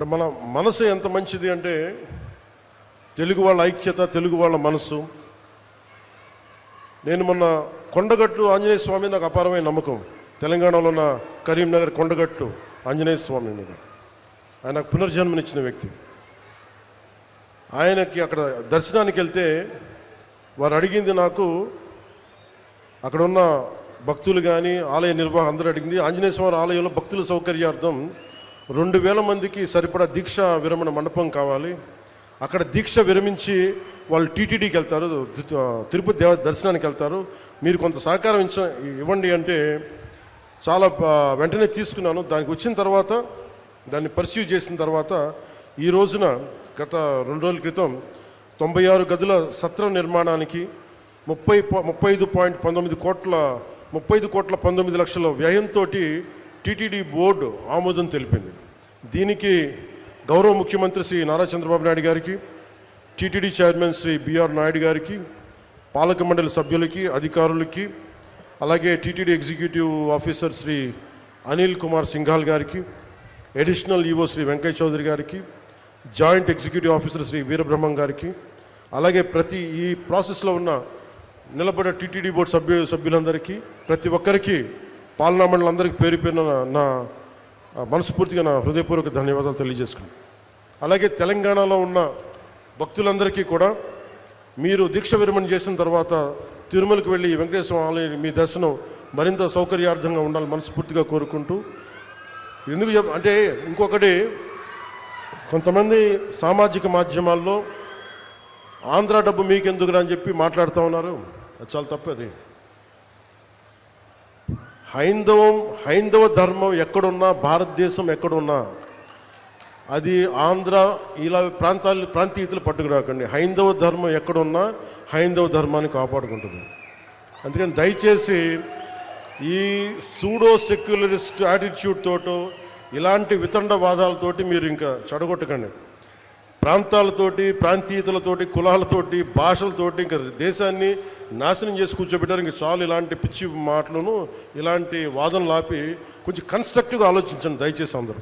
మన మనసు ఎంత మంచిది అంటే తెలుగు వాళ్ళ ఐక్యత, తెలుగు వాళ్ళ మనసు. నేను మొన్న కొండగట్టు ఆంజనేయ స్వామి నాకు అపారమైన నమ్మకం. తెలంగాణలో ఉన్న కరీంనగర్ కొండగట్టు ఆంజనేయ స్వామి మీద ఆయన నాకు పునర్జన్మనిచ్చిన వ్యక్తి. ఆయనకి అక్కడ దర్శనానికి వెళ్తే వారు అడిగింది, నాకు అక్కడ ఉన్న భక్తులు కానీ ఆలయ నిర్వాహకులు అందరూ అడిగింది, ఆంజనేయ స్వామి ఆలయంలో భక్తుల సౌకర్యార్థం 2000 మందికి సరిపడా దీక్ష విరమణ మండపం కావాలి. అక్కడ దీక్ష విరమించి వాళ్ళు టీటీడీకి వెళ్తారు, తిరుపతి దర్శనానికి వెళ్తారు, మీరు కొంత సహకారం ఇవ్వండి అంటే చాలా వెంటనే తీసుకున్నాను. దానికి వచ్చిన తర్వాత దాన్ని పర్స్యూ చేసిన తర్వాత ఈ రోజున గత 2 రోజుల క్రితం 96 గదుల సత్రం నిర్మాణానికి 35.19 కోట్ల 35 లక్షల వ్యయంతో టీటీడీ బోర్డు ఆమోదం తెలిపింది. దీనికి గౌరవ ముఖ్యమంత్రి శ్రీ నారా చంద్రబాబు నాయుడు గారికి, TTD chairman Shri BR Naidu గారికి, పాలక మండలి సభ్యులకి, అధికారులకి, అలాగే TTD executive officer Shri Anil Kumar Singhal గారికి, అడిషనల్ ఈవో శ్రీ వెంకయ్య చౌదరి గారికి, joint executive officer Shri Veerabrahmam గారికి, అలాగే ప్రతి ఈ ప్రాసెస్లో ఉన్న నిలబడిన టీటీడీ బోర్డు సభ్యులందరికీ, ప్రతి ఒక్కరికి, పాలనా మండలందరికీ పేరు పేరున నా మనస్ఫూర్తిగా నా హృదయపూర్వక ధన్యవాదాలు తెలియజేసుకున్నాను. అలాగే తెలంగాణలో ఉన్న భక్తులందరికీ కూడా మీరు దీక్ష విరమణ చేసిన తర్వాత తిరుమలకు వెళ్ళి వెంకటేశ్వర ఆలయం మీ దర్శనం మరింత సౌకర్యార్థంగా ఉండాలని మనస్ఫూర్తిగా కోరుకుంటూ, ఎందుకు అంటే ఇంకొకటి, కొంతమంది సామాజిక మాధ్యమాల్లో ఆంధ్ర డబ్బు మీకెందుకురా అని చెప్పి మాట్లాడుతూ ఉన్నారు. అది చాలా తప్పది. హైందవ ధర్మం ఎక్కడున్నా, భారతదేశం ఎక్కడున్నా, అది ఆంధ్ర ఇలా ప్రాంతీయతలు పట్టుకురాకండి. హైందవ ధర్మం ఎక్కడున్నా హైందవ ధర్మాన్ని కాపాడుకుంటుంది. అందుకని దయచేసి ఈ సూడో సెక్యులరిస్ట్ యాటిట్యూడ్ తోటో ఇలాంటి వితండవాదాలతోటి మీరు ఇంకా చెడగొట్టకండి. ప్రాంతాలతోటి, ప్రాంతీయతలతోటి, కులాలతోటి, భాషలతోటి ఇంకా దేశాన్ని నాశనం చేసి కూర్చోబెట్టారు. ఇంక చాలు ఇలాంటి పిచ్చి మాటలను, ఇలాంటి వాదనలు ఆపి కొంచెం కన్స్ట్రక్టివ్గా ఆలోచించండి దయచేసి అందరూ.